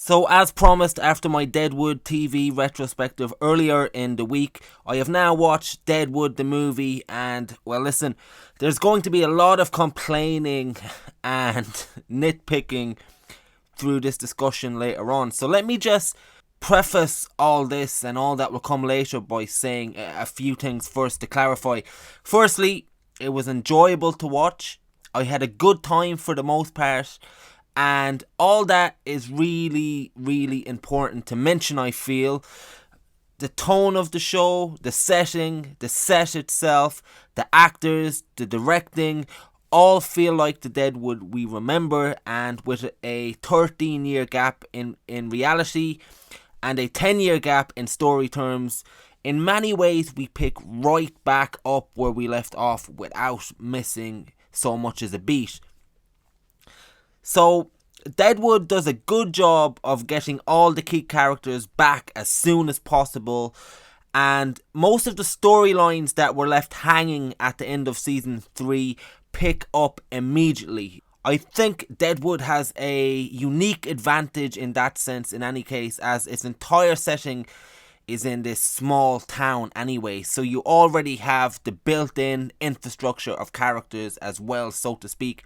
So as promised, after my Deadwood TV retrospective earlier in the week, I have now watched Deadwood the movie, and well listen, there's going to be a lot of complaining and nitpicking through this discussion later on. So let me just preface all this and all that will come later by saying a few things first to clarify. Firstly, it was enjoyable to watch. I had a good time for the most part. And all that is really, really important to mention, I feel. The tone of the show, the setting, the set itself, the actors, the directing, all feel like the Deadwood we remember, and with a 13-year gap in reality and a 10-year gap in story terms, in many ways we pick right back up where we left off without missing so much as a beat. So, Deadwood does a good job of getting all the key characters back as soon as possible, and most of the storylines that were left hanging at the end of season 3 pick up immediately. I think Deadwood has a unique advantage in that sense in any case, as its entire setting is in this small town anyway, so you already have the built-in infrastructure of characters as well, so to speak.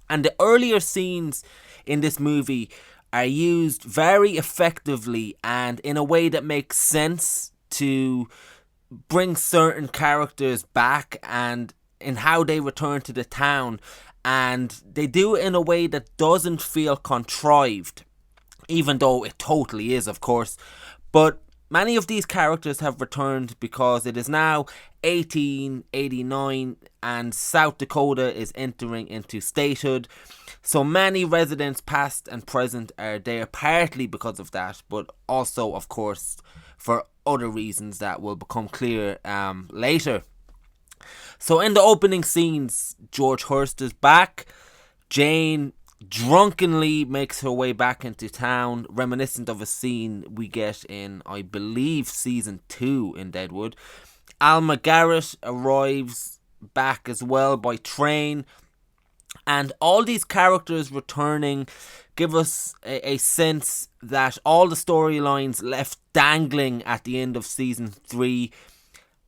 And the earlier scenes in this movie are used very effectively and in a way that makes sense to bring certain characters back and in how they return to the town. And they do it in a way that doesn't feel contrived, even though it totally is, of course. But many of these characters have returned because it is now 1889 and South Dakota is entering into statehood. So many residents past and present are there, partly because of that, but also, of course, for other reasons that will become clear later. So in the opening scenes, George Hurst is back. Jane drunkenly makes her way back into town, reminiscent of a scene we get in, I believe, season 2 in Deadwood. Alma Garrett arrives back as well by train, and all these characters returning give us a sense that all the storylines left dangling at the end of season 3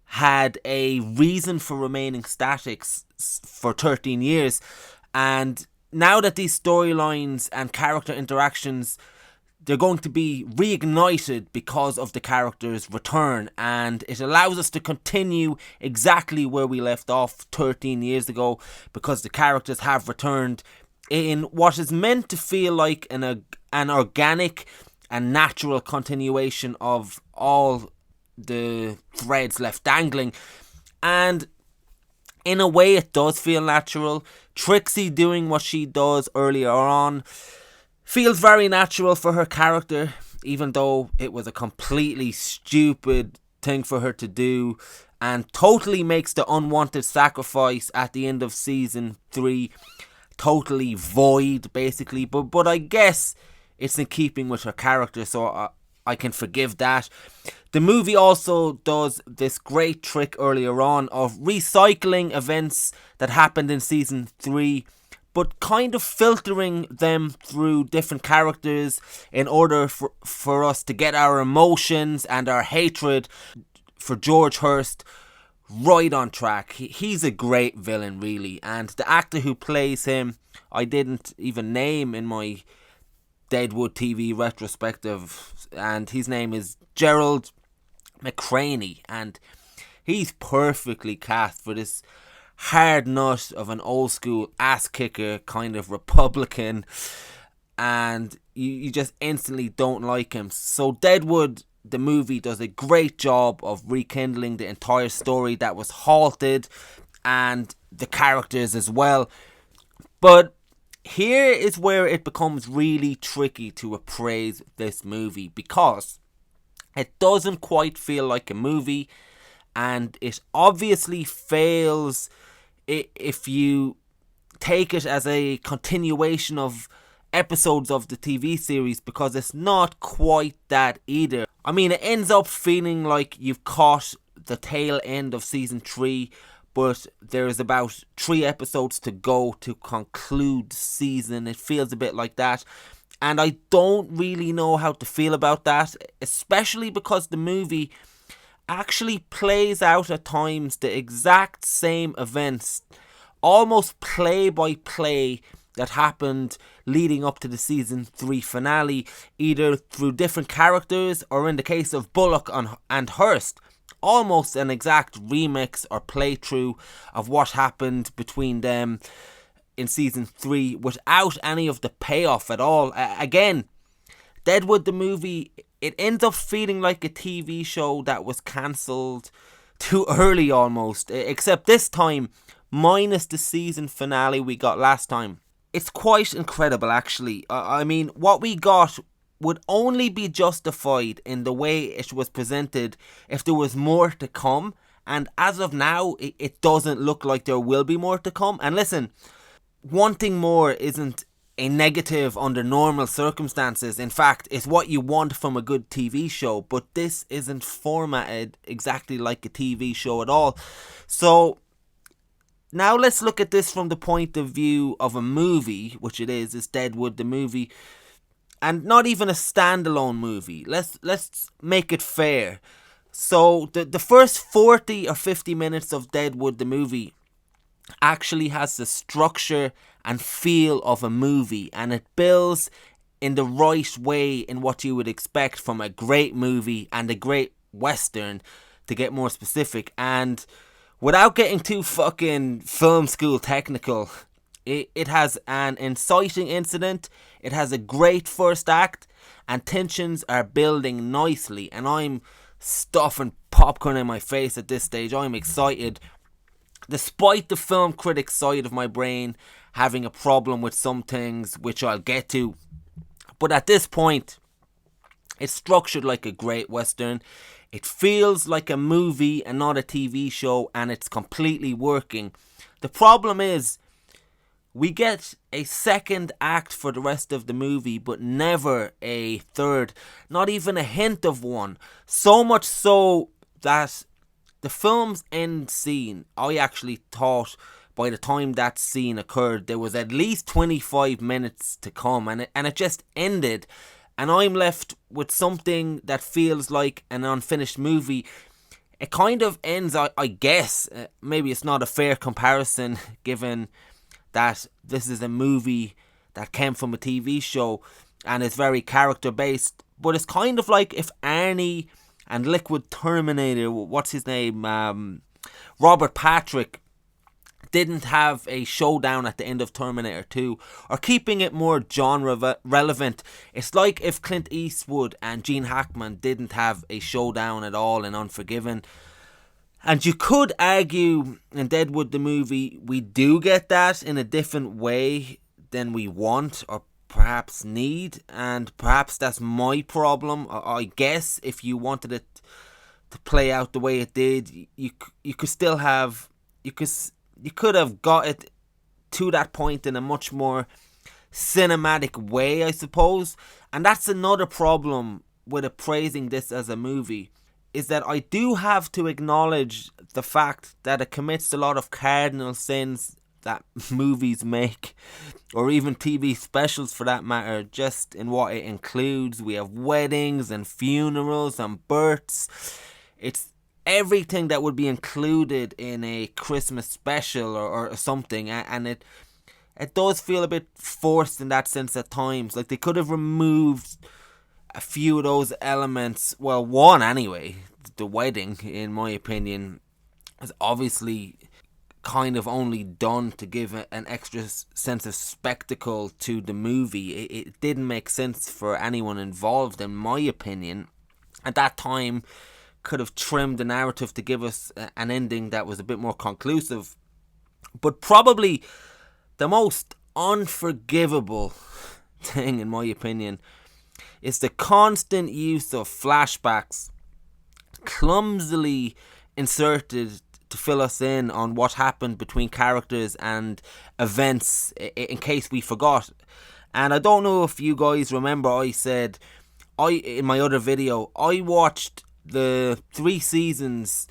had a reason for remaining static for 13 years, and now that these storylines and character interactions, they're going to be reignited because of the characters' return, and it allows us to continue exactly where we left off 13 years ago because the characters have returned in what is meant to feel like an organic and natural continuation of all the threads left dangling. And in a way it does feel natural. Trixie doing what she does earlier on feels very natural for her character, even though it was a completely stupid thing for her to do and totally makes the unwanted sacrifice at the end of season 3 totally void, basically. But I guess it's in keeping with her character, so I can forgive that. The movie also does this great trick earlier on of recycling events that happened in season 3, but kind of filtering them through different characters in order for us to get our emotions and our hatred for George Hurst right on track. He's a great villain, really, and the actor who plays him, I didn't even name in my Deadwood TV retrospective, and his name is Gerald McCraney, and he's perfectly cast for this hard nut of an old school ass kicker kind of Republican, and you just instantly don't like him. So Deadwood the movie does a great job of rekindling the entire story that was halted, and the characters as well. But here is where it becomes really tricky to appraise this movie, because it doesn't quite feel like a movie, and it obviously fails if you take it as a continuation of episodes of the TV series, because it's not quite that either. I mean, it ends up feeling like you've caught the tail end of season 3, but there's about 3 episodes to go to conclude the season. It feels a bit like that. And I don't really know how to feel about that, especially because the movie actually plays out at times the exact same events, almost play by play, that happened leading up to the season 3 finale, either through different characters or, in the case of Bullock and Hurst, almost an exact remix or playthrough of what happened between them in season 3 without any of the payoff at all. Again, Deadwood the movie, it ends up feeling like a TV show that was cancelled too early almost, except this time minus the season finale we got last time. It's quite incredible, actually. I mean, what we got would only be justified in the way it was presented if there was more to come, and as of now it doesn't look like there will be more to come. And listen, wanting more isn't a negative under normal circumstances. In fact, it's what you want from a good TV show, but this isn't formatted exactly like a TV show at all. So now let's look at this from the point of view of a movie, which it is. It's Deadwood the movie, and not even a standalone movie. Let's make it fair. So the first 40 or 50 minutes of Deadwood the movie actually has the structure and feel of a movie, and it builds in the right way, in what you would expect from a great movie and a great western, to get more specific. And without getting too fucking film school technical, it has an inciting incident, it has a great first act, and tensions are building nicely. And I'm stuffing popcorn in my face at this stage. I'm excited, despite the film critic side of my brain having a problem with some things, which I'll get to. But at this point, it's structured like a great western. It feels like a movie and not a TV show, and it's completely working. The problem is, we get a second act for the rest of the movie, but never a third. Not even a hint of one. So much so that the film's end scene, I actually thought by the time that scene occurred, there was at least 25 minutes to come, and it just ended. And I'm left with something that feels like an unfinished movie. It kind of ends, I guess, maybe it's not a fair comparison given that this is a movie that came from a TV show and is very character based, but it's kind of like if Arnie and Liquid Terminator, what's his name, Robert Patrick, didn't have a showdown at the end of Terminator 2, or keeping it more genre relevant, it's like if Clint Eastwood and Gene Hackman didn't have a showdown at all in Unforgiven. And you could argue in Deadwood the movie we do get that in a different way than we want or perhaps need, and perhaps that's my problem. I guess if you wanted it to play out the way it did, you could still have, you could have got it to that point in a much more cinematic way, I suppose. And that's another problem with appraising this as a movie, is that I do have to acknowledge the fact that it commits a lot of cardinal sins that movies make, or even TV specials for that matter, just in what it includes. We have weddings and funerals and births. It's everything that would be included in a Christmas special or something, and it does feel a bit forced in that sense at times. Like they could have removed a few of those elements. Well, one anyway, the wedding, in my opinion, is obviously kind of only done to give an extra sense of spectacle to the movie. It didn't make sense for anyone involved, in my opinion. At that time, could have trimmed the narrative to give us an ending that was a bit more conclusive. But probably the most unforgivable thing, in my opinion, is the constant use of flashbacks, clumsily inserted to fill us in on what happened between characters and events in case we forgot. And I don't know if you guys remember, I said in my other video, I watched the 3 seasons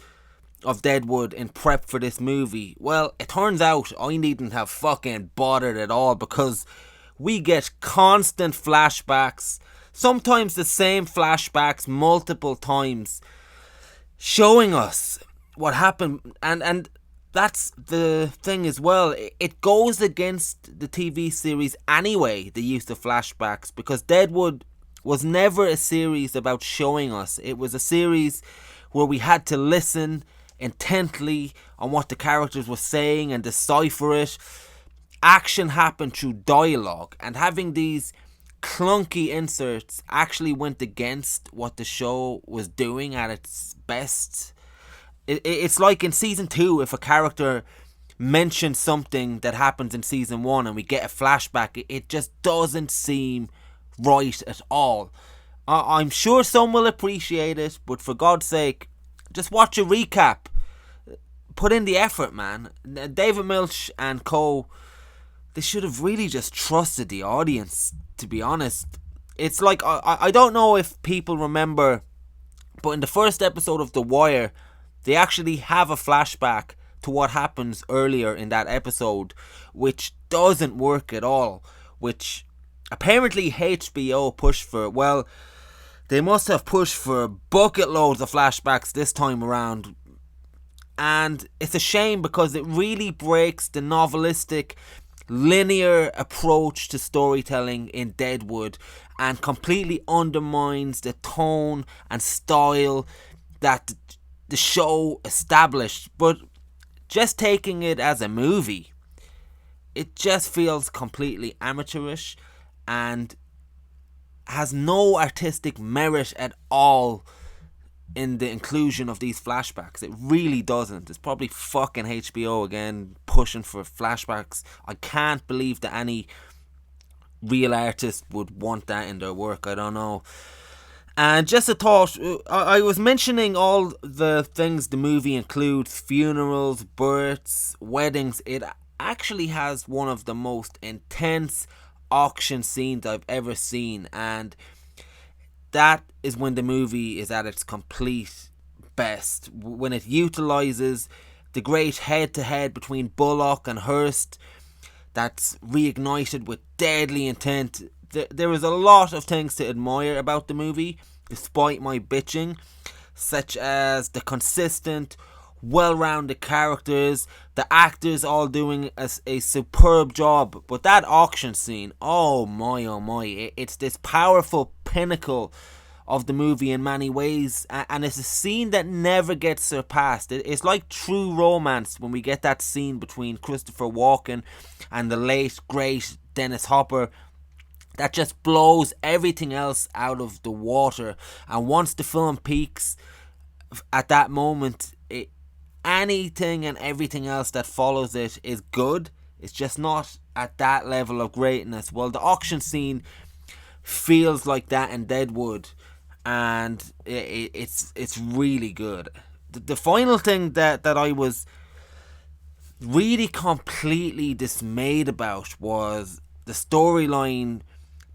of Deadwood in prep for this movie. Well, it turns out I needn't have fucking bothered at all, because We get constant flashbacks, sometimes the same flashbacks multiple times, showing us what happened. And that's the thing as well. It goes against the TV series anyway, the use of flashbacks, because Deadwood was never a series about showing us. It was a series where we had to listen intently on what the characters were saying and decipher it. Action happened through dialogue, and having these clunky inserts actually went against what the show was doing at its best. It's like in season 2, if a character mentions something that happens in season 1 and we get a flashback, it just doesn't seem right at all. I'm sure some will appreciate it, but for God's sake, just watch a recap. Put in the effort, man. David Milch and co, they should have really just trusted the audience, to be honest. It's like, I don't know if people remember, but in the first episode of The Wire, they actually have a flashback to what happens earlier in that episode, which doesn't work at all, which apparently HBO pushed for. Well, they must have pushed for bucket loads of flashbacks this time around. And it's a shame, because it really breaks the novelistic, linear approach to storytelling in Deadwood and completely undermines the tone and style that the show established. But just taking it as a movie, it just feels completely amateurish and has no artistic merit at all in the inclusion of these flashbacks. It really doesn't. It's probably fucking HBO again pushing for flashbacks. I can't believe that any real artist would want that in their work. I don't know. And just a thought, I was mentioning all the things the movie includes: funerals, births, weddings. It actually has one of the most intense auction scenes I've ever seen, and that is when the movie is at its complete best, when it utilises the great head-to-head between Bullock and Hearst that's reignited with deadly intent. There is a lot of things to admire about the movie, despite my bitching, such as the consistent, well-rounded characters, the actors all doing a superb job. But that auction scene, oh my, it's this powerful pinnacle of the movie in many ways, and it's a scene that never gets surpassed. It's like true romance when we get that scene between Christopher Walken and the late great Dennis Hopper, that just blows everything else out of the water. And once the film peaks at that moment, anything and everything else that follows it is good. It's just not at that level of greatness. Well, the auction scene feels like that in Deadwood, and it's really good. The final thing that I was really completely dismayed about was the storyline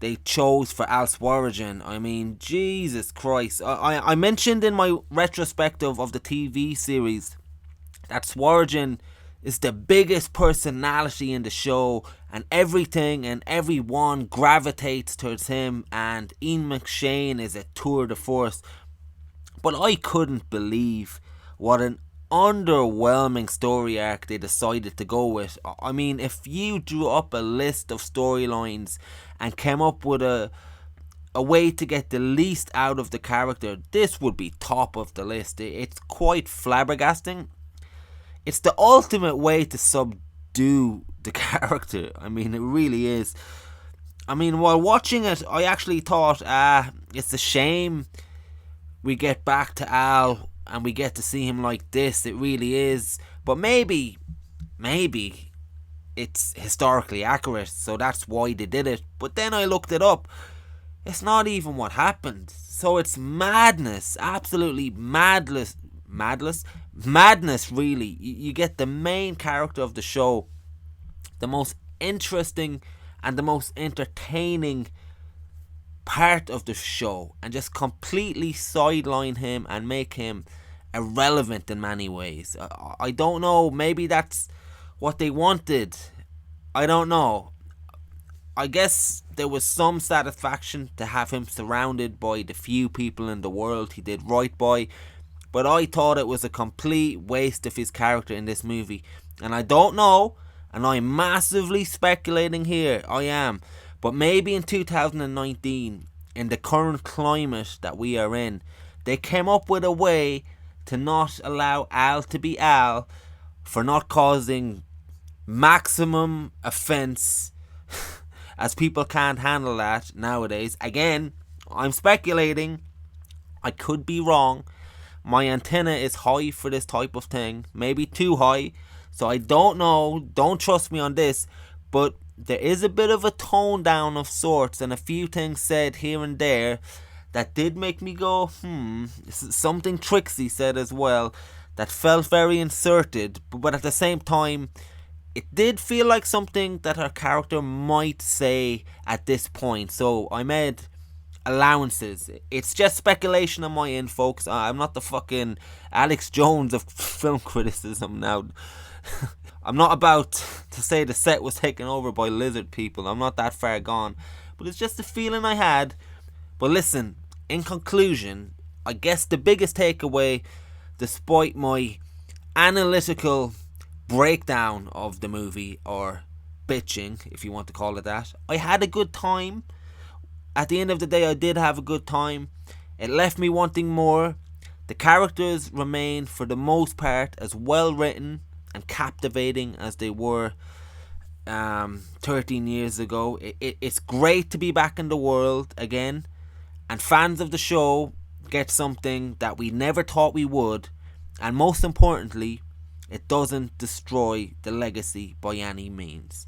they chose for Al Swearingen. I mean, Jesus Christ. I mentioned in my retrospective of the TV series that Swearingen is the biggest personality in the show, and everything and everyone gravitates towards him, and Ian McShane is a tour de force. But I couldn't believe what an underwhelming story arc they decided to go with. I mean, if you drew up a list of storylines and came up with a way to get the least out of the character, this would be top of the list. It's quite flabbergasting. It's the ultimate way to subdue the character. I mean, it really is. I mean, while watching it, I actually thought, it's a shame we get back to Al and we get to see him like this. It really is. But maybe it's historically accurate, so that's why they did it. But then I looked it up. It's not even what happened. So it's madness. Absolutely madness, really. You get the main character of the show, the most interesting and the most entertaining part of the show, and just completely sideline him and make him irrelevant in many ways. I don't know, maybe that's what they wanted. I don't know. I guess there was some satisfaction to have him surrounded by the few people in the world he did right by, but I thought it was a complete waste of his character in this movie. And I don't know, and I'm massively speculating here, I am, but maybe in 2019, in the current climate that we are in, they came up with a way to not allow Al to be Al for not causing maximum offense, as people can't handle that nowadays. Again, I'm speculating. I could be wrong. My antenna is high for this type of thing, maybe too high, so I don't know. Don't trust me on this, but there is a bit of a tone down of sorts, and a few things said here and there that did make me go, something Trixie said as well that felt very inserted, but at the same time, it did feel like something that her character might say at this point. So I made allowances. It's just speculation on my end, folks. I'm not the fucking Alex Jones of film criticism now. I'm not about to say the set was taken over by lizard people. I'm not that far gone. But it's just a feeling I had. But listen, in conclusion, I guess the biggest takeaway, despite my analytical breakdown of the movie, or bitching, if you want to call it that, I had a good time. At the end of the day, I did have a good time. It left me wanting more. The characters remain, for the most part, as well written and captivating as they were 13 years ago. It's great to be back in the world again, and fans of the show get something that we never thought we would, and most importantly, it doesn't destroy the legacy by any means.